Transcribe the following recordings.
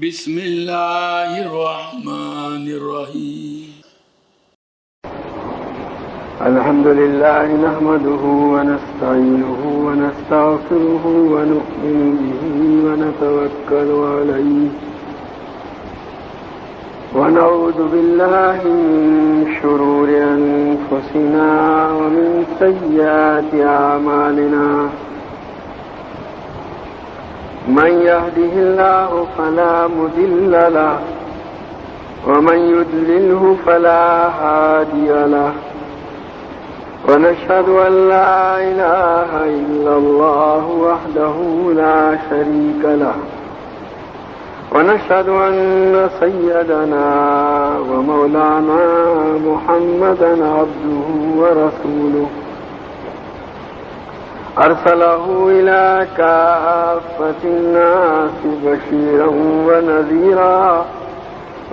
بسم اللہ الرحمن الرحیم الحمد لله نحمده ونستعينه ونستغفره ونؤمن به ونتوكل عليه ونعوذ بالله من شرور أنفسنا ومن سيئات أعمالنا من يهده الله فلا مضل له ومن يضلله فلا هادي له ونشهد أن لا إله إلا الله وحده لا شريك له ونشهد أن سيدنا ومولانا محمدا عبده ورسوله أرسله إلى كافة الناس بشيرا ونذيرا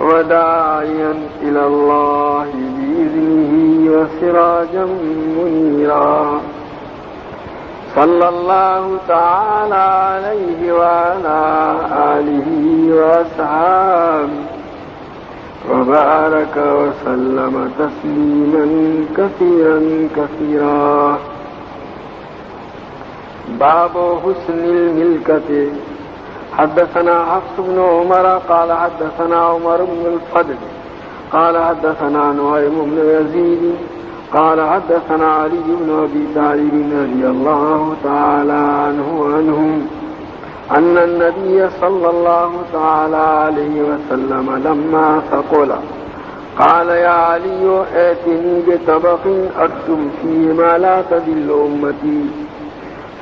وداعيا إلى الله بإذنه وسراجا منيرا صلى الله تعالى عليه وعلى آله وأصحابه وبارك وسلم تسليما كثيرا كثيرا. باب حسن الملكة. حدثنا حفص بن عمر قال حدثنا عمر بن الفضل قال حدثنا نعيم بن يزيد قال حدثنا علي بن أبي طالب رضي الله تعالى عنهم أن النبي صلى الله تعالى عليه وسلم لما ثقل قال يا علي ائتني بطبق أكتب فيه ما لا تضل أمتي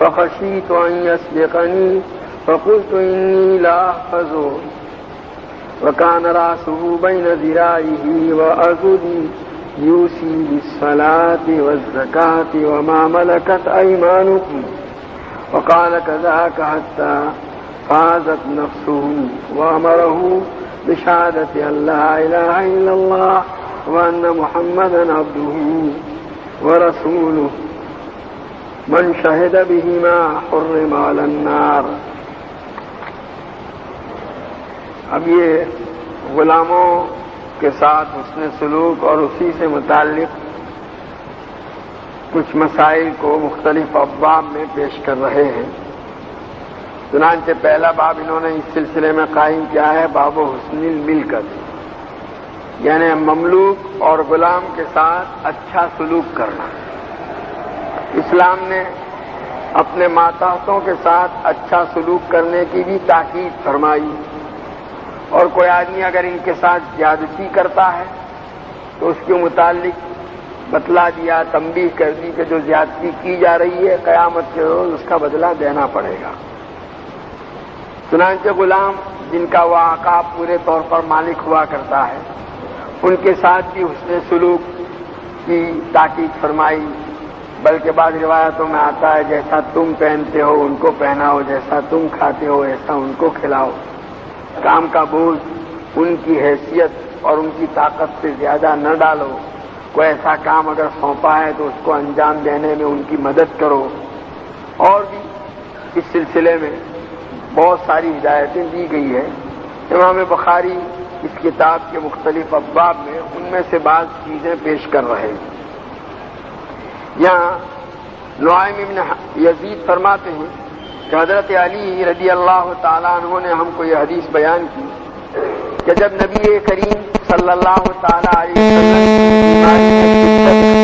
فخشيت أن يسبقني فقلت إني لا أحفظه وكان رأسه بين ذراعيه وأذني يوصي بالصلاة والزكاة وما ملكت أيمانكم وقال كذاك حتى فازت نفسه وأمره بشهادة أن لا إله إلا الله وأن محمدا عبده ورسوله من شهد بهما حرم على النار. اب یہ غلاموں کے ساتھ حسن سلوک اور اسی سے متعلق کچھ مسائل کو مختلف ابواب میں پیش کر رہے ہیں. چنانچہ پہلا باب انہوں نے اس سلسلے میں قائم کیا ہے باب حسن الملکت، یعنی مملوک اور غلام کے ساتھ اچھا سلوک کرنا. اسلام نے اپنے ماتحتوں کے ساتھ اچھا سلوک کرنے کی بھی تاکید فرمائی، اور کوئی آدمی اگر ان کے ساتھ زیادتی کرتا ہے تو اس کے متعلق بتلا دیا، تنبیہ کر دی کہ جو زیادتی کی جا رہی ہے قیامت کے روز اس کا بدلہ دینا پڑے گا. چنانچہ غلام جن کا وہ آقا پورے طور پر مالک ہوا کرتا ہے ان کے ساتھ بھی حسن سلوک کی تاکید فرمائی، بلکہ بعض روایتوں میں آتا ہے جیسا تم پہنتے ہو ان کو پہناؤ، جیسا تم کھاتے ہو ایسا ان کو کھلاؤ. کام کا بوجھ ان کی حیثیت اور ان کی طاقت سے زیادہ نہ ڈالو. کوئی ایسا کام اگر سونپا ہے تو اس کو انجام دینے میں ان کی مدد کرو. اور بھی اس سلسلے میں بہت ساری ہدایتیں دی گئی ہے. امام بخاری اس کتاب کے مختلف ابواب میں ان میں سے بعض چیزیں پیش کر رہے ہیں. یہاں نعیم بن یزید فرماتے ہیں کہ حضرت علی رضی اللہ تعالیٰ عنہ نے ہم کو یہ حدیث بیان کی کہ جب نبی کریم صلی اللہ تعالیٰ علیہ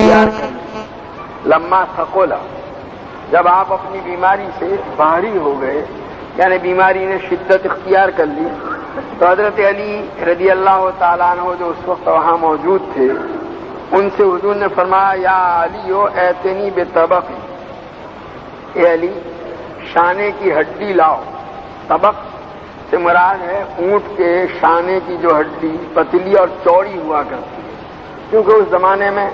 وسلم لما ثقلا، جب آپ اپنی بیماری سے باہری ہو گئے، یعنی بیماری نے شدت اختیار کر لی، تو حضرت علی رضی اللہ تعالیٰ عنہ جو اس وقت وہاں موجود تھے ان سے حضور نے فرمایا یا علی ایتنی بطبق، اے علی شانے کی ہڈی لاؤ. طبق سے مراد ہے اونٹ کے شانے کی جو ہڈی پتلی اور چوڑی ہوا کرتی ہے، کیونکہ اس زمانے میں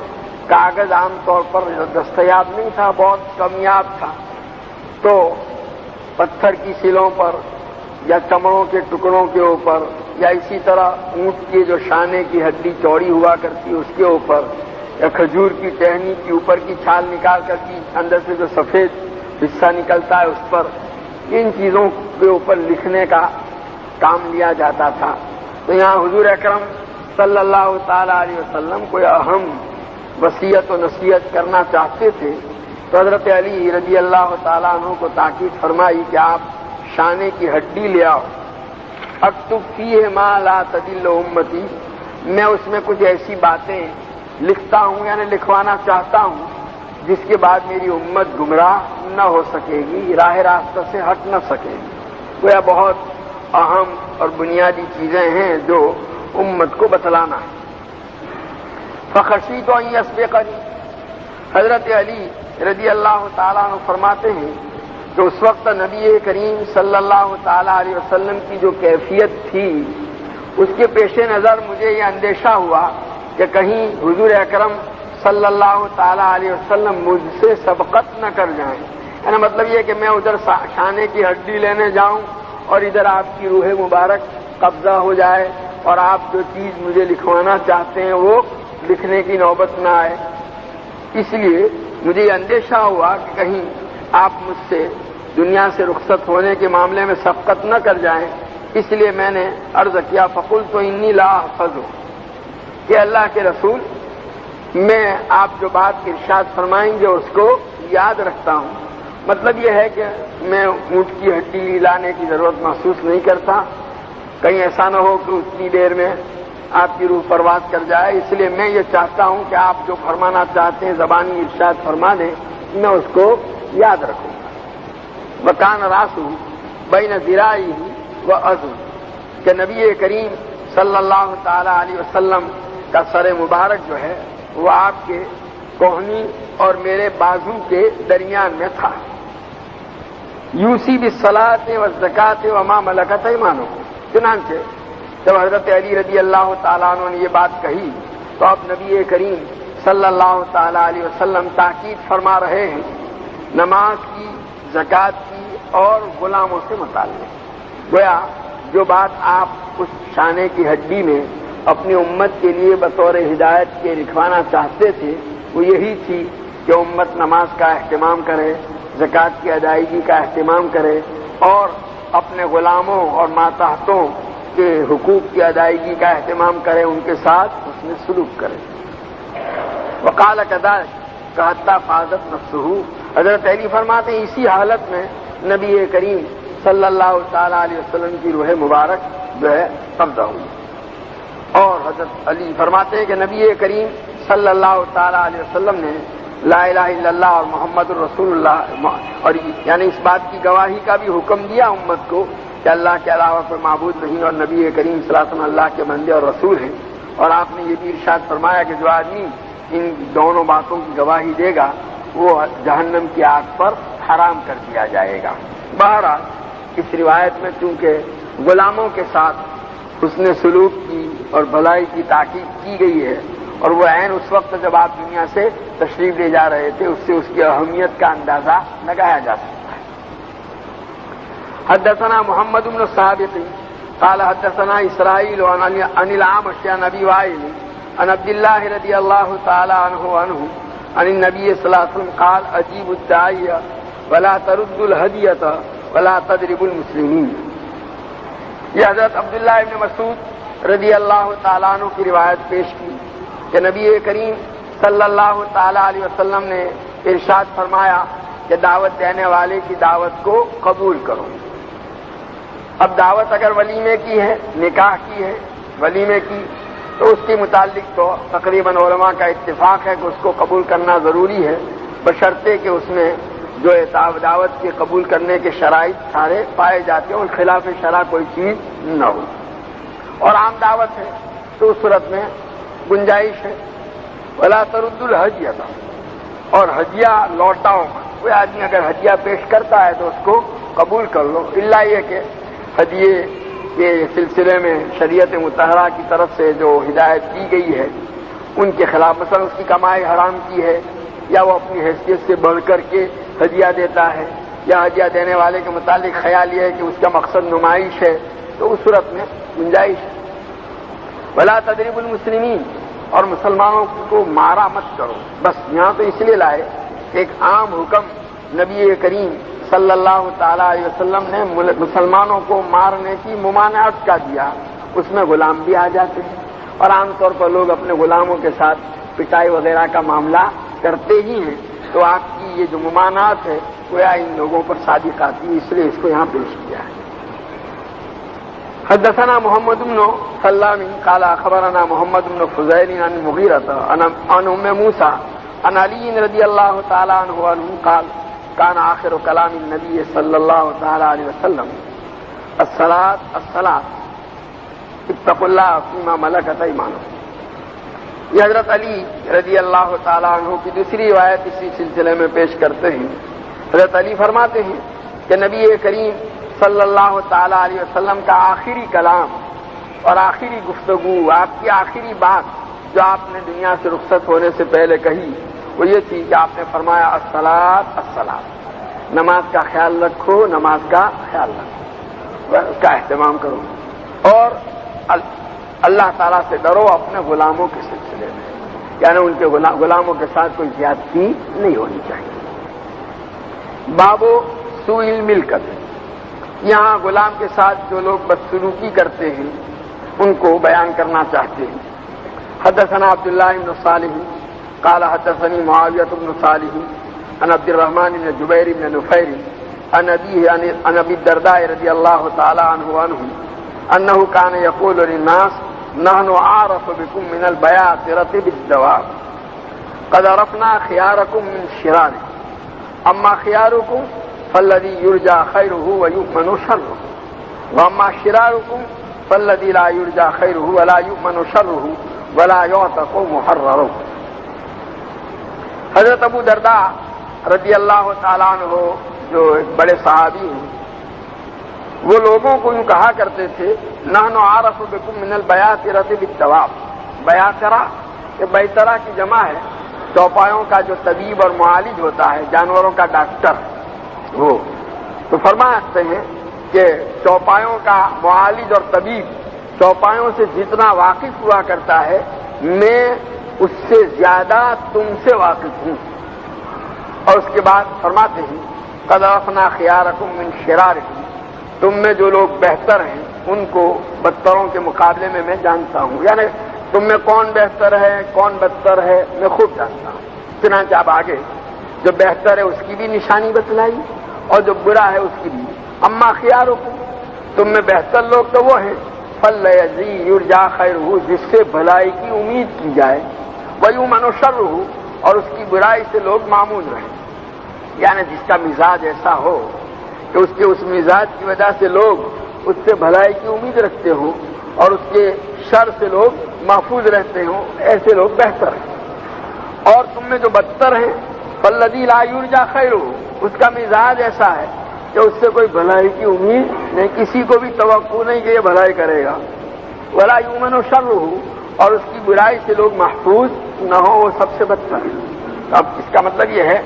کاغذ عام طور پر دستیاب نہیں تھا، بہت کمیاب تھا، تو پتھر کی سلوں پر یا چمڑوں کے ٹکڑوں کے اوپر یا اسی طرح اونٹ کی جو شانے کی ہڈی چوڑی ہوا کرتی اس کے اوپر یا کھجور کی ٹہنی کی اوپر کی چھال نکال کر کی اندر سے جو سفید حصہ نکلتا ہے اس پر ان چیزوں کے اوپر لکھنے کا کام لیا جاتا تھا۔ تو یہاں حضور اکرم صلی اللہ تعالی علیہ وسلم کوئی اہم وصیت و نصیحت کرنا چاہتے تھے تو حضرت علی رضی اللہ تعالیٰ عنہ کو تاکید فرمائی کہ آپ شانے کی ہڈی لے آؤ، اکتب فیہ ما لا تضل امتی، میں اس میں کچھ ایسی باتیں لکھتا ہوں یعنی لکھوانا چاہتا ہوں جس کے بعد میری امت گمراہ نہ ہو سکے گی، راہ راستہ سے ہٹ نہ سکے گی۔ گویا بہت اہم اور بنیادی چیزیں ہیں جو امت کو بتلانا ہے۔ فخشیت ان یسبقنی، حضرت علی رضی اللہ تعالیٰ عنہ فرماتے ہیں کہ اس وقت نبی کریم صلی اللہ تعالیٰ علیہ وسلم کی جو کیفیت تھی اس کے پیش نظر مجھے یہ اندیشہ ہوا کہ کہیں حضور اکرم صلی اللہ تعالیٰ علیہ وسلم مجھ سے سبقت نہ کر جائیں، یعنی مطلب یہ کہ میں ادھر شانے کی ہڈی لینے جاؤں اور ادھر آپ کی روح مبارک قبضہ ہو جائے اور آپ جو چیز مجھے لکھوانا چاہتے ہیں وہ لکھنے کی نوبت نہ آئے۔ اس لیے مجھے یہ اندیشہ ہوا کہ کہیں آپ مجھ سے دنیا سے رخصت ہونے کے معاملے میں سبقت نہ کر جائیں، اس لیے میں نے عرض کیا فقلت انی لا احفظ، کہ اللہ کے رسول میں آپ جو بات ارشاد فرمائیں گے اس کو یاد رکھتا ہوں۔ مطلب یہ ہے کہ میں اونٹ کی ہڈی لانے کی ضرورت محسوس نہیں کرتا، کہیں ایسا نہ ہو کہ اتنی دیر میں آپ کی روح پرواز کر جائے، اس لیے میں یہ چاہتا ہوں کہ آپ جو فرمانا چاہتے ہیں زبانی ارشاد فرما دیں، میں اس کو یاد رکھوں۔ وکان راسو بین ذراعی و عضو، کہ نبی کریم صلی اللہ تعالی علیہ وسلم کا سر مبارک جو ہے وہ آپ کے کوہنی اور میرے بازو کے درمیان میں تھا۔ یوسی بالصلاۃ والزکاۃ وما ملکت ایمانکم، چنانچہ جب حضرت علی رضی اللہ تعالیٰ عنہ نے یہ بات کہی تو اب نبی کریم صلی اللہ تعالیٰ علیہ وسلم تاکید فرما رہے ہیں نماز کی، زکوٰۃ کی اور غلاموں سے متعلق۔ گویا جو بات آپ اس شانے کی ہڈی میں اپنی امت کے لیے بطور ہدایت کے لکھوانا چاہتے تھے وہ یہی تھی کہ امت نماز کا اہتمام کرے، زکوٰۃ کی ادائیگی کا اہتمام کرے اور اپنے غلاموں اور ماتحتوں کے حقوق کی ادائیگی کا اہتمام کرے، ان کے ساتھ اس میں سلوک کرے۔ وقال كذلك حتى فاضت نفسه، حضرت علی فرماتے ہیں اسی حالت میں نبی کریم صلی اللہ تعالی علیہ وسلم کی روح مبارک جو ہے قبضہ ہوئی۔ اور حضرت علی فرماتے ہیں کہ نبی کریم صلی اللہ تعالی علیہ وسلم نے لا الہ الا اللہ اور محمد الرسول اللہ اور یعنی اس بات کی گواہی کا بھی حکم دیا امت کو کہ اللہ کے علاوہ کوئی معبود نہیں اور نبی کریم صلی اللہ علیہ وسلم اللہ کے بندے اور رسول ہیں۔ اور آپ نے یہ بھی ارشاد فرمایا کہ جو آدمی ان دونوں باتوں کی گواہی دے گا وہ جہنم کی آگ پر حرام کر دیا جائے گا۔ بہرحال اس روایت میں چونکہ غلاموں کے ساتھ حسن سلوک کی اور بھلائی کی تاکید کی گئی ہے اور وہ عین اس وقت جب آپ دنیا سے تشریف لے جا رہے تھے اس سے اس کی اہمیت کا اندازہ لگایا جا سکتا ہے۔ حدثنا محمد بن الصابق قال حدثنا اسرائیل عن الاعمش عن ابي وائل عن عبد الله رضي الله تعالى عنه عن النبي صلى الله عليه وسلم قال اجيبوا الداعي ولا تردوا الهدية ولا تضربوا المسلمين۔ یہ حضرت عبداللہ ابن مسعود رضی اللہ تعالیٰ عنہ کی روایت پیش کی کہ نبی کریم صلی اللہ تعالیٰ علیہ وسلم نے ارشاد فرمایا کہ دعوت دینے والے کی دعوت کو قبول کرو۔ اب دعوت اگر ولیمے کی ہے، نکاح کی ہے، ولیمے کی، تو اس کے متعلق تو تقریباً علماء کا اتفاق ہے کہ اس کو قبول کرنا ضروری ہے، بشرطے کہ اس میں جو دعوت کے قبول کرنے کے شرائط سارے پائے جاتے ہیں اور خلاف شرع کوئی چیز نہ ہو اور عام دعوت ہے تو اس صورت میں گنجائش ہے۔ ولا ترد الہدیہ، اور ہدیہ لوٹاؤ، کوئی آدمی اگر ہدیہ پیش کرتا ہے تو اس کو قبول کر لو، الا یہ کہ ہدیے کے سلسلے میں شریعت مطہرہ کی طرف سے جو ہدایت کی گئی ہے ان کے خلاف، مثلا اس کی کمائی حرام کی ہے یا وہ اپنی حیثیت سے بڑھ کر کے ہدیہ دیتا ہے یا ہدیہ دینے والے کے متعلق خیال یہ ہے کہ اس کا مقصد نمائش ہے تو اس صورت میں گنجائش ہے۔ ولا تضرب المسلمین، اور مسلمانوں کو مارا مت کرو۔ بس یہاں تو اس لیے لائے ایک عام حکم نبی کریم صلی اللہ تعالی علیہ وسلم نے مسلمانوں کو مارنے کی ممانعت کا دیا، اس میں غلام بھی آ جاتے ہیں، اور عام طور پر لوگ اپنے غلاموں کے ساتھ پٹائی وغیرہ کا معاملہ کرتے ہی ہیں، تو آپ کی یہ جو ممانعت ہے گویا ان لوگوں پر صادق آتی ہے، اس لیے اس کو یہاں پیش کیا ہے۔ حدثنا محمد بن سلام قال اخبرنا محمد بن فضيل عن المغيرة عن ام موسى عن علي رضي الله تعالى عنه قال كان آخر كلام النبي صلى الله تعالى عليه وسلم الصلاة الصلاة اتقوا الله فيما ملكت ايمانكم۔ یہ حضرت علی رضی اللہ تعالیٰ عنہ کی دوسری روایت اسی سلسلے میں پیش کرتے ہیں۔ حضرت علی فرماتے ہیں کہ نبی کریم صلی اللہ تعالیٰ علیہ وسلم کا آخری کلام اور آخری گفتگو، آپ کی آخری بات جو آپ نے دنیا سے رخصت ہونے سے پہلے کہی وہ یہ تھی کہ آپ نے فرمایا الصلاۃ الصلاۃ، نماز کا خیال رکھو، نماز کا خیال رکھو، اس کا اہتمام کرو، اور اللہ تعالیٰ سے ڈرو اپنے غلاموں کے سلسلے میں، یعنی ان کے غلاموں کے ساتھ کوئی زیادتی نہیں ہونی چاہیے۔ باب سوء الملکت، یہاں غلام کے ساتھ جو لوگ بدسلوکی کرتے ہیں ان کو بیان کرنا چاہتے ہیں۔ حدثنا عبداللہ بن صالح قال حدثني معاویہ بن صالح عن عبد الرحمن بن جبیر بن نفیر عن ابیہ عن ابی الدرداء رضی اللہ تعالی عنہ انه كان يقول للناس نحن اعرف بكم من البياثرة بالدواب قد عرفنا خياركم من شراركم اما خياركم فالذي يرجى خيره ويؤمن شره واما شراركم فالذي لا يرجى خيره ولا يؤمن شره ولا يعتق محرره۔ حضرت ابو درداء رضی اللہ تعالیٰ عنہ جو ایک بڑے صحابی ہیں، وہ لوگوں کو یوں کہا کرتے تھے نحن اعرف بكم من البياثرة بالدواب، بیاثرہ یہ بیطرہ کی جمع ہے، چوپایوں کا جو طبیب اور معالج ہوتا ہے، جانوروں کا ڈاکٹر، وہ تو فرماتے ہیں کہ چوپایوں کا معالج اور طبیب چوپایوں سے جتنا واقف ہوا کرتا ہے میں اس سے زیادہ تم سے واقف ہوں۔ اور اس کے بعد فرماتے ہیں قد عرفنا خياركم من شراركم، تم میں جو لوگ بہتر ہیں ان کو بدتروں کے مقابلے میں میں جانتا ہوں، یعنی تم میں کون بہتر ہے کون بدتر ہے میں خوب جانتا ہوں۔ چنانچہ اب آگے جو بہتر ہے اس کی بھی نشانی بتلائی اور جو برا ہے اس کی بھی۔ اما خياركم، تم میں بہتر لوگ تو وہ ہیں فالذی یرجی خیرہ، جس سے بھلائی کی امید کی جائے، ویؤمن شرہ، اور اس کی برائی سے لوگ معمون رہیں، یعنی جس کا مزاج ایسا ہو کہ اس کے اس مزاج کی وجہ سے لوگ اس سے بھلائی کی امید رکھتے ہوں اور اس کے شر سے لوگ محفوظ رہتے ہوں، ایسے لوگ بہتر ہیں۔ اور تم میں جو بدتر ہیں فالذی لا یرجی خیرہ، اس کا مزاج ایسا ہے کہ اس سے کوئی بھلائی کی امید نہیں، کسی کو بھی توقع نہیں کہ یہ بھلائی کرے گا، ولا یؤمن شرہ، اور اس کی برائی سے لوگ محفوظ نہ ہو، وہ سب سے بدتر ہے۔ اب اس کا مطلب یہ ہے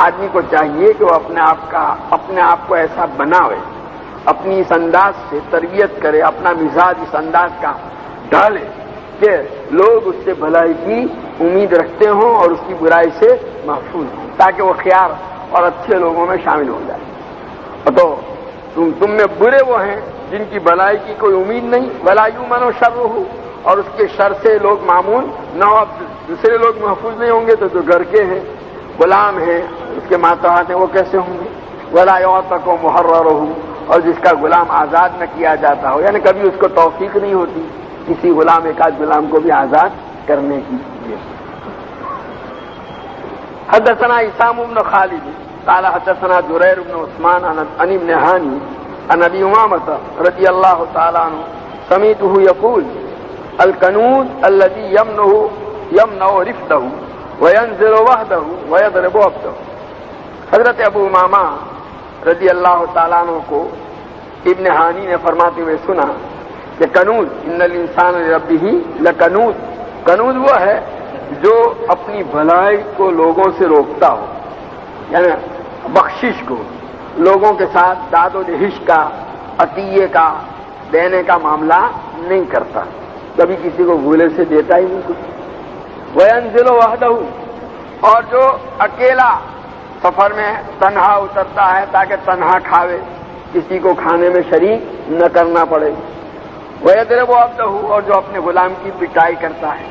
آدمی کو چاہیے کہ وہ اپنے آپ کو ایسا بناوے، اپنی اس انداز سے تربیت کرے، اپنا مزاج اس انداز کا ڈالے کہ لوگ اس سے بھلائی کی امید رکھتے ہوں اور اس کی برائی سے محفوظ ہوں، تاکہ وہ خیار اور اچھے لوگوں میں شامل ہو جائے۔ تو تم میں برے وہ ہیں جن کی بھلائی کی کوئی امید نہیں، ولا یؤمن شرہ، اور اس کے شر سے لوگ معمون نہ ہو۔ اب دوسرے لوگ محفوظ نہیں ہوں گے تو جو گھر کے ہیں، غلام ہیں، اس کے ماتحت ہیں، وہ کیسے ہوں گے؟ ولا یعتق محررہ، اور جس کا غلام آزاد نہ کیا جاتا ہو، یعنی کبھی اس کو توفیق نہیں ہوتی کسی غلام، ایک آدھ غلام کو بھی آزاد کرنے کی۔ حدثنا اسام بن خالد قال حدثنا جرير بن عثمان عن ابن هاني عن ابي امامة رضي الله تعالى عنه سمعته يقول القنوت الذي يمنع رفده وينزل وحده ويضرب عبده۔ حضرت ابو امامہ رضی اللہ تعالیٰ عنہ کو ابن ہانی نے فرماتے ہوئے سنا کہ قنوت ان الانسان لربہ لقنوت، قنوت وہ ہے جو اپنی بھلائی کو لوگوں سے روکتا ہو، یعنی بخشش کو، لوگوں کے ساتھ داد و دہش کا، عطیے کا، دینے کا معاملہ نہیں کرتا، کبھی کسی کو بھولے سے دیتا ہی نہیں کچھ۔ وَيَنزِلُ وَحْدَهُ، اور جو اکیلا سفر میں تنہا اترتا ہے تاکہ تنہا کھاوے، کسی کو کھانے میں شریک نہ کرنا پڑے۔ وَيَضْرِبُ عَبْدَهُ، اور جو اپنے غلام کی پٹائی کرتا ہے،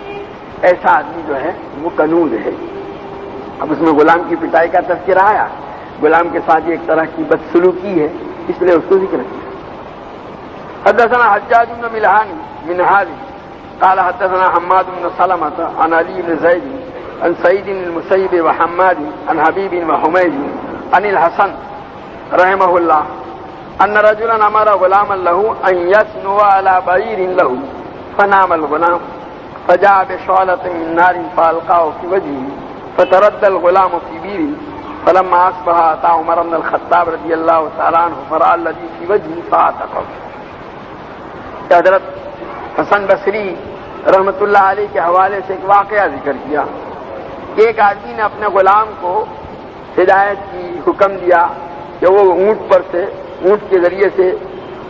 ایسا آدمی جو ہے وہ کنوز ہے۔ اب اس میں غلام کی پٹائی کا تذکرہ آیا، غلام کے ساتھ ایک طرح کی بدسلوکی ہے، اس لیے اس کو ذکر کیا۔ حدثنا حجاج بن منہال قال حدثنا حماد بن سلمة عن علي بن زيد عن سعيد بن المسيب وحماد عن حبيب وحميد عن الحسن رحمه الله أن رجلا أمر غلاما له أن يسنو على بعير له فنام الغلام فجاء بشعلة من نار فألقاه في وجهه فتردى الغلام في بيره فلما أصبح أتى عمر بن الخطاب رضي الله تعالى عنه فرأى الذي في وجهه فأعتقه۔ حضرت حسن بصری رحمت اللہ علیہ کے حوالے سے ایک واقعہ ذکر کیا کہ ایک آدمی نے اپنے غلام کو ہدایت کی، حکم دیا کہ وہ اونٹ کے ذریعے سے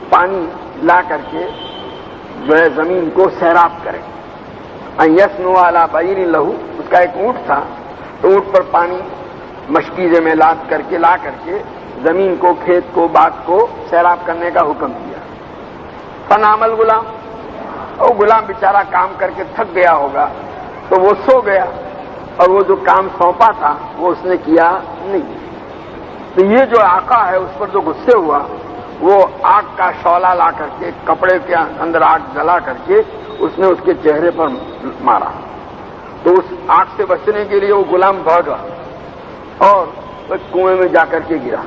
پانی لا کر کے جو ہے زمین کو سیراب کرے۔ ان یسنو علی بعیر لہو، اس کا ایک اونٹ تھا تو اونٹ پر پانی مشکیزے میں لا کر کے زمین کو، کھیت کو، باغ کو سیراب کرنے کا حکم دیا۔ فنام الغلام، اور غلام بیچارہ کام کر کے تھک گیا ہوگا تو وہ سو گیا، اور وہ جو کام سونپا تھا وہ اس نے کیا نہیں۔ تو یہ جو آقا ہے اس پر جو غصے ہوا، وہ آگ کا شعلہ لا کر کے، کپڑے کے اندر آگ جلا کر کے اس نے اس کے چہرے پر مارا۔ تو اس آگ سے بچنے کے لیے وہ غلام بھاگا اور ایک کنویں میں جا کر کے گرا۔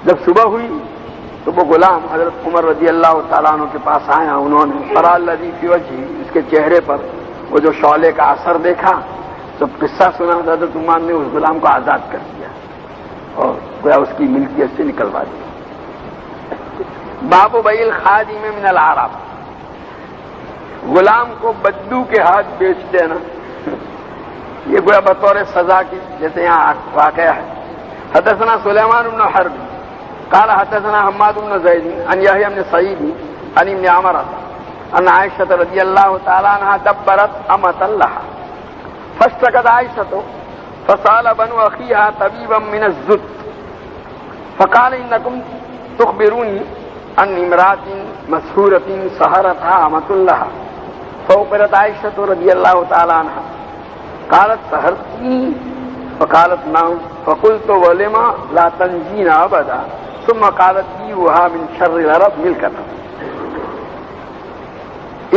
جب صبح ہوئی تو وہ غلام حضرت عمر رضی اللہ تعالیٰ عنہ کے پاس آیا، انہوں نے فرأى الذی فی وجہہ، اس کے چہرے پر وہ جو شعلے کا اثر دیکھا، جب قصہ سنا حضرت عمر نے اس غلام کو آزاد کر دیا اور گویا اس کی ملکیت سے نکلوا دی۔ باب بیع الخادم من العرب، غلام کو بدو کے ہاتھ بیچ دینا، یہ گویا بطور سزا کی، جیسے یہاں واقعہ ہے۔ حدثنا سلیمان بن حرب قال حدثنا حماد بن زید عن يحيى بن سعيد عن ابن عمر ان عائشة رضي الله تعالى عنها دبرت أمة لها فاشتكت عائشة فسأل بنو أخيها طبيبا من الزد فقال إنكم تخبروني عن امرأة مسحورة سهرتها أمة لها فأخبرت عائشة رضي الله تعالى عنها قالت سهرتني فقالت نعم فقلت ولما لا تنجين أبدا ثم قالت لي وها من شر العرب ملکتا۔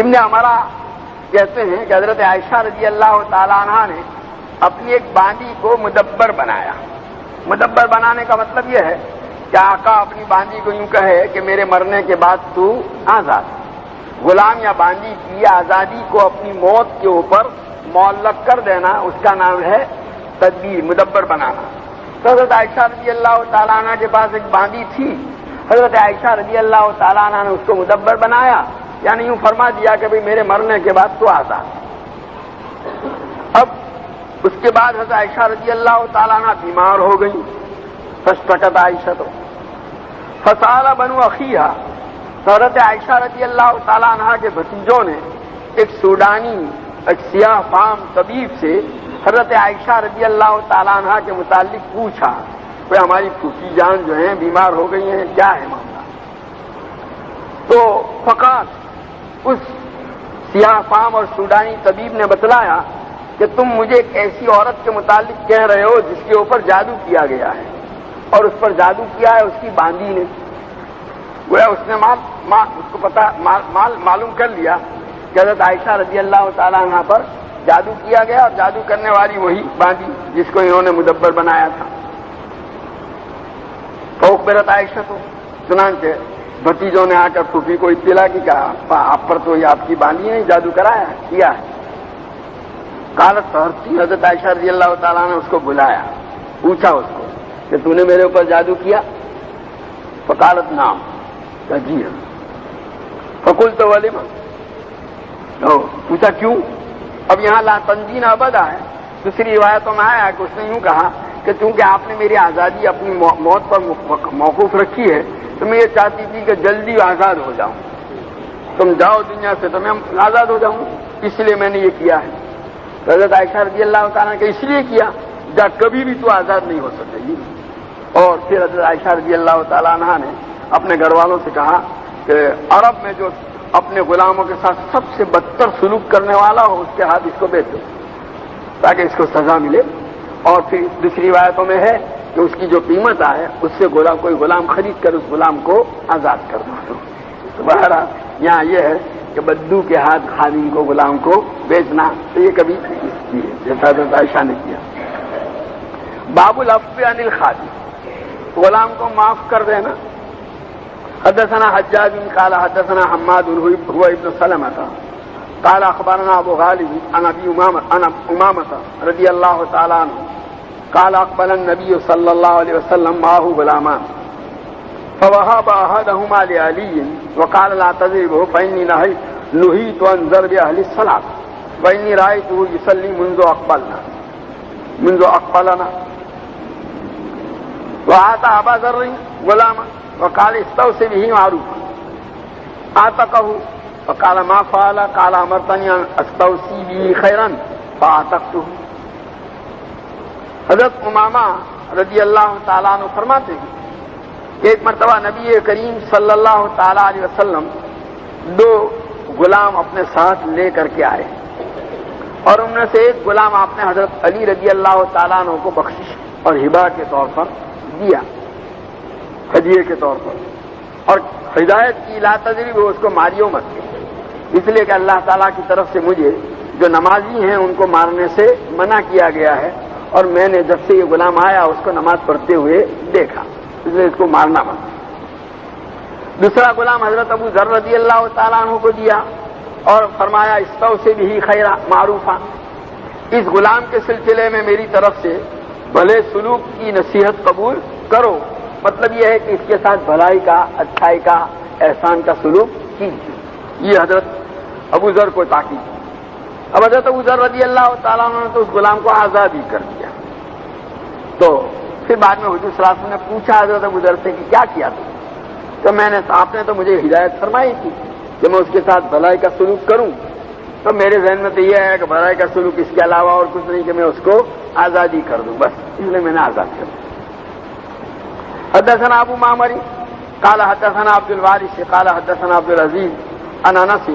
ابن عمرہ کہتے ہیں کہ حضرت عائشہ رضی اللہ تعالی عنہ نے اپنی ایک باندی کو مدبر بنایا۔ مدبر بنانے کا مطلب یہ ہے کہ آقا اپنی باندی کو یوں کہے کہ میرے مرنے کے بعد تو آزاد۔ غلام یا باندی کی آزادی کو اپنی موت کے اوپر معلق کر دینا، اس کا نام ہے تدبیر، مدبر بنانا۔ تو حضرت عائشہ رضی اللہ تعالیٰ عنہ کے پاس ایک باندی تھی، حضرت عائشہ رضی اللہ تعالیٰ عنہ نے اس کو مدبر بنایا، یعنی یوں فرما دیا کہ بھئی میرے مرنے کے بعد تو آزاد۔ اب اس کے بعد حضرت عائشہ رضی اللہ تعالیٰ عنہ بیمار ہو گئی، فاشتکت عائشہ تو فسأل بنو اخیہا، حضرت عائشہ رضی اللہ تعالیٰ عنہ کے بھتیجوں نے ایک سوڈانی، ایک سیاہ فام طبیب سے حضرت عائشہ رضی اللہ تعالیٰ عنہ کے متعلق پوچھا کہ ہماری پھوپھی جان جو ہیں بیمار ہو گئی ہیں، کیا ہے معاملہ؟ تو فقط اس سیاہ فام اور سوڈانی طبیب نے بتلایا کہ تم مجھے ایک ایسی عورت کے متعلق کہہ رہے ہو جس کے اوپر جادو کیا گیا ہے، اور اس پر جادو کیا ہے اس کی باندی نے۔ گویا اس نے اس کو پتا معلوم کر لیا کہ حضرت عائشہ رضی اللہ تعالیٰ عنہ پر جادو کیا گیا، اور جادو کرنے والی وہی باندی جس کو انہوں نے مدبر بنایا تھا۔ فأخبرت عائشہ تو، چنانچہ بھتیجوں نے آ کر پھوپھی کو اطلاع کی، کہا آپ پر تو یہ آپ کی باندی نے جادو کرایا کیا ہے۔ قالت سہرتی، حضرت عائشہ رضی اللہ تعالیٰ نے اس کو بلایا، پوچھا اس کو کہ تو نے میرے اوپر جادو کیا؟ فقالت نعم، کہا جی ہاں۔ فقلت ولما، پوچھا کیوں؟ اب یہاں لا تنجین ابدا ہے، دوسری روایتوں میں آیا کہ اس نے یوں کہا کہ چونکہ آپ نے میری آزادی اپنی موت پر موقوف رکھی ہے تو میں یہ چاہتی تھی کہ جلدی آزاد ہو جاؤں، تم جاؤ دنیا سے تو میں آزاد ہو جاؤں، اس لیے میں نے یہ کیا ہے۔ حضرت عائشہ رضی اللہ تعالیٰ نے اس لیے کیا جا کبھی بھی تو آزاد نہیں ہو سکے گی۔ اور پھر حضرت عائشہ رضی اللہ تعالیٰ عنہ نے اپنے گھر والوں سے کہا کہ عرب میں جو اپنے غلاموں کے ساتھ سب سے بدتر سلوک کرنے والا ہو اس کے ہاتھ اس کو بیچ دو تاکہ اس کو سزا ملے۔ اور پھر دوسری روایتوں میں ہے کہ اس کی جو قیمت آئے اس سے کوئی غلام خرید کر اس غلام کو آزاد کر دو۔ تو بہرحال یہاں یہ ہے کہ بدو کے ہاتھ خادم کو غلام کو بیچنا تو یہ کبھی جیسا حضرت عائشہ نے کیا۔ باب العفو عن الخادم، غلام کو معاف کر دینا۔ حدثنا حجاج قال حدثنا حماد هو ابن سلمة قال اخبرنا ابو غالب عن ابي امامة رضي الله تعالى عنه قال اقبل النبي صلى الله عليه وسلم معه غلامان فوهب احدهما لعلي وقال لا تضربه فاني نهيت عن ضرب اهل الصلاة واني رايته يصلي منذ اقبلنا وآتى ابا ذر غلاما وقال استوصي به معروفا اعتقه وقال ما فعل قال امرتني ان استوصي به خيرا فاعتقته۔ حضرت امامہ رضی اللہ تعالیٰ عنہ فرماتے ہیں کہ ایک مرتبہ نبی کریم صلی اللہ تعالیٰ علیہ وسلم 2 غلام اپنے ساتھ لے کر کے آئے اور ان میں سے ایک غلام آپ نے حضرت علی رضی اللہ تعالیٰ عنہ کو بخشش اور ہبہ کے طور پر دیا، ہدیے کے طور پر، اور ہدایت کی لا تضرب اس کو ماریو مت، اس لیے کہ اللہ تعالیٰ کی طرف سے مجھے جو نمازی ہیں ان کو مارنے سے منع کیا گیا ہے، اور میں نے جب سے یہ غلام آیا اس کو نماز پڑھتے ہوئے دیکھا، اس لیے اس کو مارنا مت۔ دوسرا غلام حضرت ابو ذر رضی اللہ تعالیٰ عنہ کو دیا اور فرمایا استوصی به خیرا معروفا، اس غلام کے سلسلے میں میری طرف سے بھلے سلوک کی نصیحت قبول کرو، مطلب یہ ہے کہ اس کے ساتھ بھلائی کا، اچھائی کا، احسان کا سلوک کیجیے۔ یہ حضرت ابو ذر کو تاکید۔ اب حضرت ابو ذر رضی اللہ تعالیٰ عنہ نے تو اس غلام کو آزاد ہی کر دیا۔ تو پھر بعد میں حضور صلی اللہ علیہ وسلم نے پوچھا حضرت ابو ذر سے کہ کیا کیا تم؟ تو آپ نے تو مجھے ہدایت فرمائی تھی کہ میں اس کے ساتھ بھلائی کا سلوک کروں، تو میرے ذہن میں تو یہ ہے کہ بھلائی کا سلوک اس کے علاوہ اور کچھ نہیں کہ میں اس کو آزادی کر دوں، بس اس لیے میں نے آزاد کر دیا۔ حدثنا ابو معمر قال حدثنا عبد الوارث قال حدثنا عبد العزيز عن انس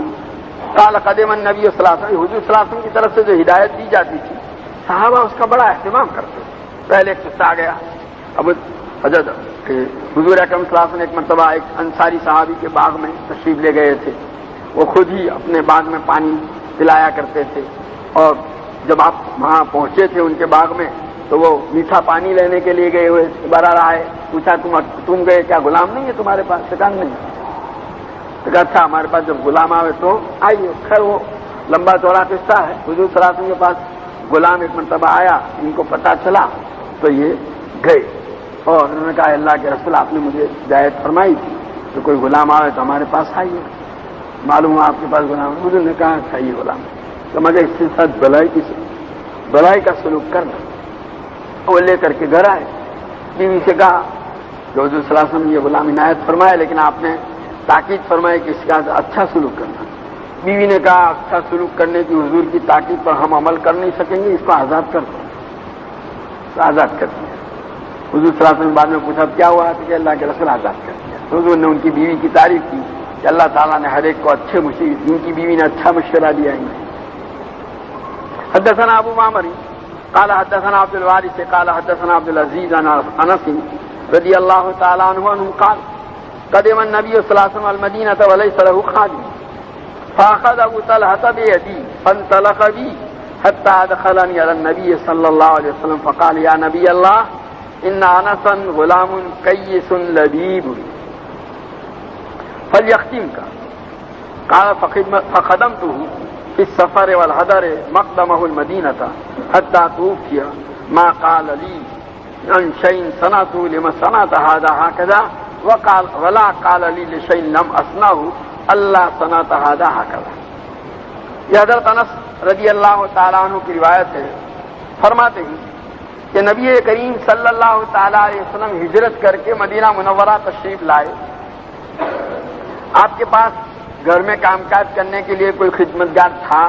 قال قدم النبي صلی اللہ علیہ وسلم، حضور صلی اللہ علیہ وسلم کی طرف سے جو ہدایت دی جاتی تھی صحابہ اس کا بڑا اہتمام کرتے تھے۔ پہلے ایک قصہ آ گیا، اب حضرت حضور اکرم صلی اللہ علیہ وسلم ایک مرتبہ ایک انصاری صحابی کے باغ میں تشریف لے گئے تھے، وہ خود ہی اپنے باغ میں پانی پلایا کرتے تھے، اور جب آپ وہاں پہنچے تھے ان کے باغ میں تو وہ میٹھا پانی لینے کے لیے گئے ہوئے دوبارہ رہے، پوچھا تم گئے کیا غلام نہیں ہے تمہارے پاس؟ کہا نہیں۔ تو کہا اچھا ہمارے پاس جب غلام آئے تو آئیے۔ خیر وہ لمبا چوڑا قصہ ہے۔ حضور صلی اللہ علیہ وسلم کے پاس غلام ایک مرتبہ آیا، ان کو پتہ چلا تو یہ گئے اور انہوں نے کہا اللہ کے رسول آپ نے مجھے ہدایت فرمائی تھی تو کوئی غلام آئے تو ہمارے پاس آئیے، معلوم ہوا آپ کے پاس غلام۔ حضور نے کہا اچھا یہ غلام تو مگر اس کے ساتھ بھلائی کا سلوک کرنا۔ وہ لے کر کے گھر آئے، بیوی سے کہا کہ حضور صلی اللہ علیہ وسلم یہ غلام عنایت فرمایا لیکن آپ نے تاکید فرمائی کہ اس کا اچھا سلوک کرنا۔ بیوی نے کہا اچھا سلوک کرنے کی حضور کی تاکید پر ہم عمل کر نہیں سکیں گے، اس کو آزاد کر دو۔ تو آزاد کر دیا۔ حضور صلی اللہ علیہ وسلم بعد میں پوچھا کیا ہوا کہ اللہ کے رسول آزاد کر دیا۔ حضور نے ان کی بیوی کی تعریف کی کہ اللہ تعالیٰ نے ہر ایک کو اچھے مشورے، ان کی بیوی نے اچھا مشورہ دیا ہے۔ حدثنا ابو معمر قال حدثنا عبد الوارث قال حدثنا عبد العزيز عن انس رضي الله تعالى عنه قال قدم النبي صلى الله عليه وسلم المدينة وليس له خادم فأخذ أبو طلحة بيدي فانطلق بي حتى أدخلني على النبي صلى الله عليه وسلم فقال يا نبي الله إن أنسا غلام كيس لبيب فليختمك قال فخدمته في السفر والهدر مقدمه المدينة حتى توفي ما قال لي عن شيء صنعته لما صنعت هذا هكذا وقال ولا قال لي لشيء لم أصنعه اللہ صنعت هذا هكذا۔ یہ حضرت انس رضی اللہ تعالیٰ عنہ کی روایت ہے، فرماتے ہیں کہ نبی کریم صلی اللہ تعالیٰ علیہ وسلم ہجرت کر کے مدینہ منورہ تشریف لائے۔ آپ کے پاس گھر میں کام کاج کرنے کے لیے کوئی خدمتگار تھا،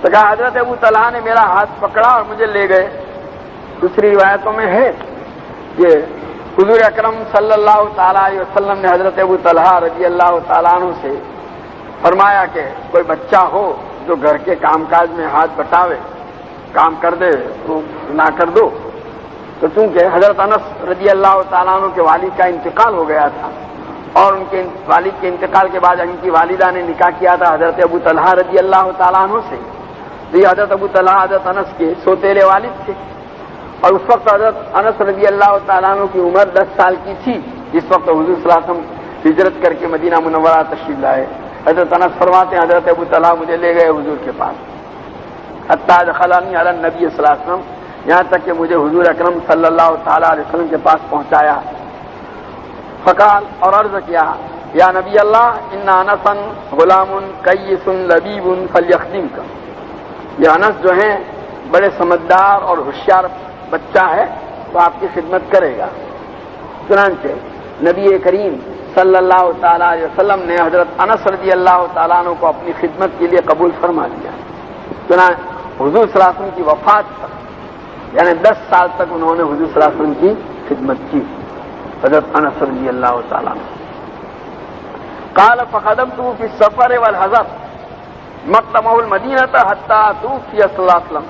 تو کہا حضرت ابو طلحہ نے میرا ہاتھ پکڑا اور مجھے لے گئے۔ دوسری روایتوں میں ہے کہ حضور اکرم صلی اللہ تعالیٰ علیہ وسلم نے حضرت ابو طلحہ رضی اللہ تعالیٰ عنہ سے فرمایا کہ کوئی بچہ ہو جو گھر کے کام کاج میں ہاتھ بٹاوے، کام کر دے تو نہ کر دو۔ تو چونکہ حضرت انس رضی اللہ تعالیٰ عنہ کے والد کا انتقال ہو گیا تھا اور ان کے والد کے انتقال کے بعد ان کی والدہ نے نکاح کیا تھا حضرت ابو طلحہ رضی اللہ تعالیٰ عنہ سے، تو یہ حضرت ابو طلحہ حضرت انس کے سوتیلے والد تھے، اور اس وقت حضرت انس رضی اللہ تعالیٰ عنہ کی عمر 10 سال کی تھی جس وقت حضور صلی اللہ علیہ وسلم ہجرت کر کے مدینہ منورہ تشریف لائے۔ حضرت انس فرماتے ہیں حضرت ابو طلحہ مجھے لے گئے حضور کے پاس، حتیٰ دخلنی علی النبی صلی اللہ علیہ وسلم، یہاں تک کہ مجھے حضور اکرم صلی اللہ تعالیٰ علیہ وسلم کے پاس پہنچایا۔ فقال، اور عرض کیا، یا نبی اللہ ان انسا غلام کیس لبیب فلیخدمک، یہ انس جو ہیں بڑے سمجھدار اور ہوشیار بچہ ہے تو آپ کی خدمت کرے گا۔ چنانچہ نبی کریم صلی اللہ تعالیٰ علیہ وسلم نے حضرت انس رضی اللہ تعالیٰ عنہ کو اپنی خدمت کے لیے قبول فرما لیا۔ چنانچہ حضور صلی اللہ علیہ وسلم کی وفات تک یعنی 10 سال تک انہوں نے حضور صلی اللہ علیہ وسلم کی خدمت کی، حضرت انس رضی اللہ تعالیٰ عنہ۔ قال فخدمت فی السفر والحضر مقدمہ المدینہ حتی توفی صلی اللہ علیہ وسلم۔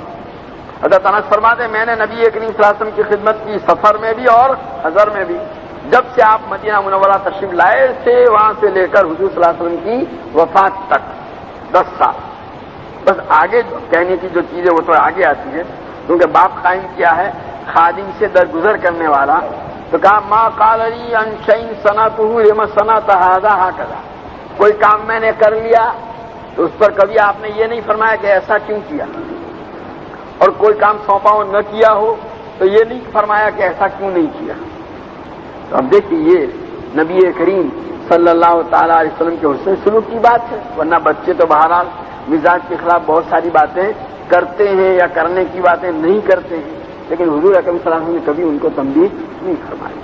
حضرت انس فرماتے ہیں میں نے نبی کریم صلی اللہ علیہ وسلم کی خدمت کی سفر میں بھی اور حضر میں بھی، جب سے آپ مدینہ منورہ تشریف لائے تھے وہاں سے لے کر حضور صلی اللہ علیہ وسلم کی وفات تک 10 سال۔ بس آگے کہنے کی جو چیزیں وہ تو آگے آتی ہے، کیونکہ باپ قائم کیا ہے خادم سے درگزر کرنے والا، تو کہا ما قال لی ان شیء صنعته لما صنعت هذا هكذا، کوئی کام میں نے کر لیا تو اس پر کبھی آپ نے یہ نہیں فرمایا کہ ایسا کیوں کیا، اور کوئی کام سونپا ہو نہ کیا ہو تو یہ نہیں فرمایا کہ ایسا کیوں نہیں کیا۔ تو اب دیکھیے یہ نبی کریم صلی اللہ تعالیٰ علیہ وسلم کے حسن سلوک کی بات ہے، ورنہ بچے تو بہرحال مزاج کے خلاف بہت ساری باتیں کرتے ہیں یا کرنے کی باتیں نہیں کرتے ہیں، لیکن حضور اکرم صلی اللہ علیہ وسلم نے کبھی ان کو تنبیہ نہیں فرمائی۔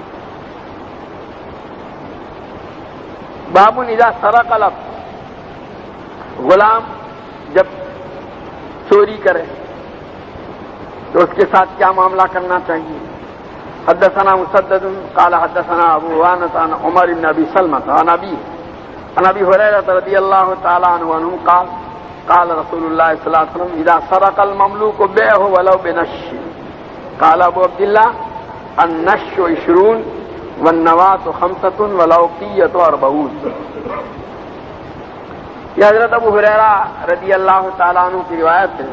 باب اذا سرق العبد، غلام جب چوری کرے تو اس کے ساتھ کیا معاملہ کرنا چاہیے۔ حدثنا مسدد قال حدثنا ابو عوانة عن عمر بن ابي سلمة عن ابي هريرة رضي الله تعالى عنه قال قال رسول الله صلى الله عليه وسلم اذا سرق المملوك بيعه ولو بنش، قال ابو عبد الله النش 20 والنواة 5 والأوقية 40۔ یہ حضرت ابو ہریرہ رضی اللہ تعالیٰ عنہ کی روایت ہے،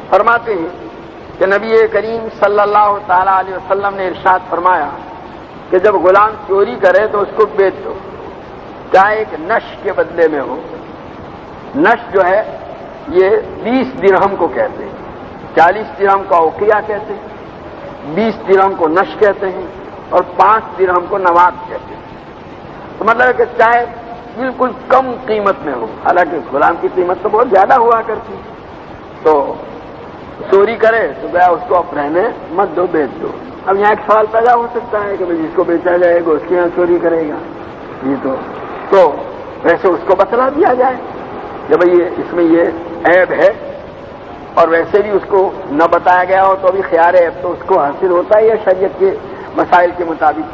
فرماتے ہیں کہ نبی کریم صلی اللہ تعالیٰ علیہ وسلم نے ارشاد فرمایا کہ جب غلام چوری کرے تو اس کو بیچ دو، چاہے ایک نش کے بدلے میں ہو۔ نش جو ہے یہ 20 درہم کو کہتے ہیں، 40 درہم کو اوقیہ کہتے ہیں، 20 درہم کو نش کہتے ہیں اور 5 درہم کو نوات کہتے ہیں۔ تو مطلب ہے کہ چاہے بالکل کم قیمت میں ہو، حالانکہ غلام کی قیمت تو بہت زیادہ ہوا کرتی، تو چوری کرے تو گیا اس کو اب رہنے مت دو، بیچ دو۔ اب یہاں ایک سوال پیدا ہو سکتا ہے کہ جس کو بیچا جائے گا اس کے یہاں چوری کرے گا، یہ تو ویسے اس کو بتلا دیا جائے کہ بھئی اس میں یہ عیب ہے، اور ویسے بھی اس کو نہ بتایا گیا ہو تو ابھی خیال عیب تو اس کو حاصل ہوتا ہے یا شریعت کے مسائل کے مطابق۔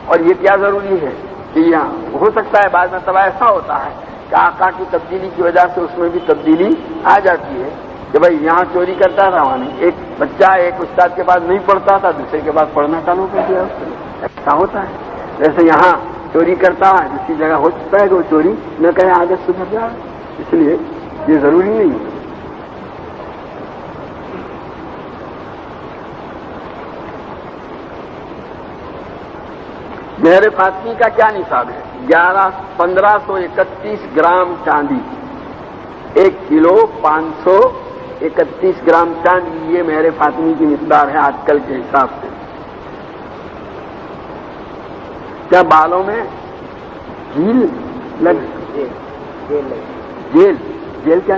اور یہ کیا ضروری ہے کہ یہاں ہو سکتا ہے بعض مرتبہ ایسا ہوتا ہے کہ آقا کی تبدیلی کی وجہ سے اس میں بھی تبدیلی آ جاتی ہے کہ بھائی یہاں چوری کرتا تھا وہاں نہیں، ایک بچہ ایک استاد کے پاس نہیں پڑھتا تھا دوسرے کے پاس پڑھنا چالو کر دیا، ایسا ہوتا ہے۔ جیسے یہاں چوری کرتا ہے دوسری جگہ ہو سکتا ہے کہ وہ چوری نہ کرے، عادت سدھر جائے، اس لیے یہ ضروری نہیں ہے۔ مہر فاطمی کا کیا نصاب ہے؟ 1531 گرام چاندی، 1 کلو 531 گرام چاندی، یہ مہر فاطمی کی مقدار ہے آج کل کے حساب سے۔ کیا بالوں میں جیل لگ جیل کیا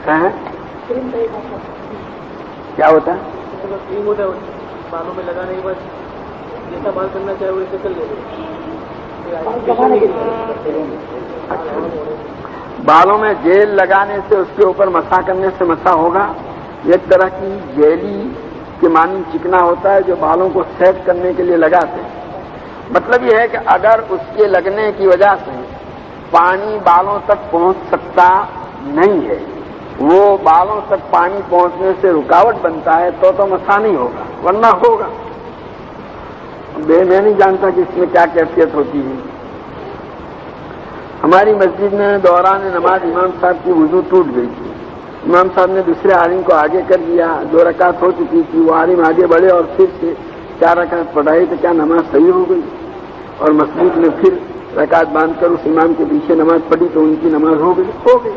ہے؟ کیا ہوتا ہے؟ بالوں میں لگانے کے بعد جیسا بال کرنا چاہے ویسے کر لے۔ بالوں میں جیل لگانے سے اس کے اوپر مسح کرنے سے مسح ہوگا. ایک طرح کی جیلی کے مانند چکنا ہوتا ہے جو بالوں کو سیٹ کرنے کے لیے لگاتے ہیں. مطلب یہ ہے کہ اگر اس کے لگنے کی وجہ سے پانی بالوں تک پہنچ سکتا نہیں ہے، وہ بالوں تک پانی پہنچنے سے رکاوٹ بنتا ہے تو مسح نہیں ہوگا، ورنہ ہوگا. میں نہیں جانتا کہ اس میں کیا کیفیت ہوتی ہے. ہماری مسجد میں دوران نماز امام صاحب کی وضو ٹوٹ گئی تھی. امام صاحب نے دوسرے عالم کو آگے کر دیا. 2 رکعت ہو چکی تھی، وہ عالم آگے بڑھے اور پھر سے 4 رکعت پڑھائی تو کیا نماز صحیح ہو گئی؟ اور مسجد نے پھر رکعت باندھ کر اس امام کے پیچھے نماز پڑھی تو ان کی نماز ہو گئی.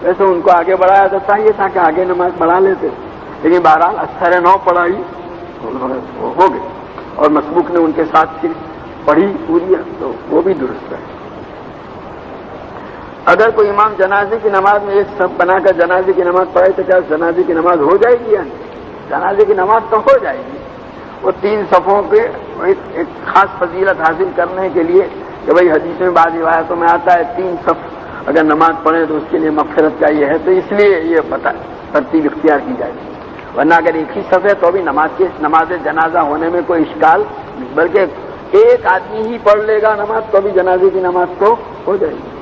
ویسے ان کو آگے بڑھایا تو چاہیے تھا کہ آگے نماز پڑھا لیتے، لیکن بہرحال اثر 9 پڑھائی ہو گئی اور مسبوق نے ان کے ساتھ پھر پڑھی پوری تو وہ بھی درست ہے. اگر کوئی امام جنازے کی نماز میں ایک صف بنا کر جنازے کی نماز پڑھے تو کیا جنازے کی نماز ہو جائے گی یا نہیں؟ جنازے کی نماز تو ہو جائے گی. وہ 3 صفوں کے ایک خاص فضیلت حاصل کرنے کے لیے کہ بھائی حدیث میں بعض روایتوں میں آتا ہے 3 صف اگر نماز پڑھیں تو اس کے لیے مغفرت کا یہ ہے، تو اس لیے یہ ترتیب اختیار کی جائے گی. ورنہ اگر ایک ہی صف ہے تو بھی نماز جنازہ ہونے میں کوئی اشکال نہیں، بلکہ ایک آدمی ہی پڑھ لے گا نماز تو بھی جنازے کی نماز تو ہو جائے گی.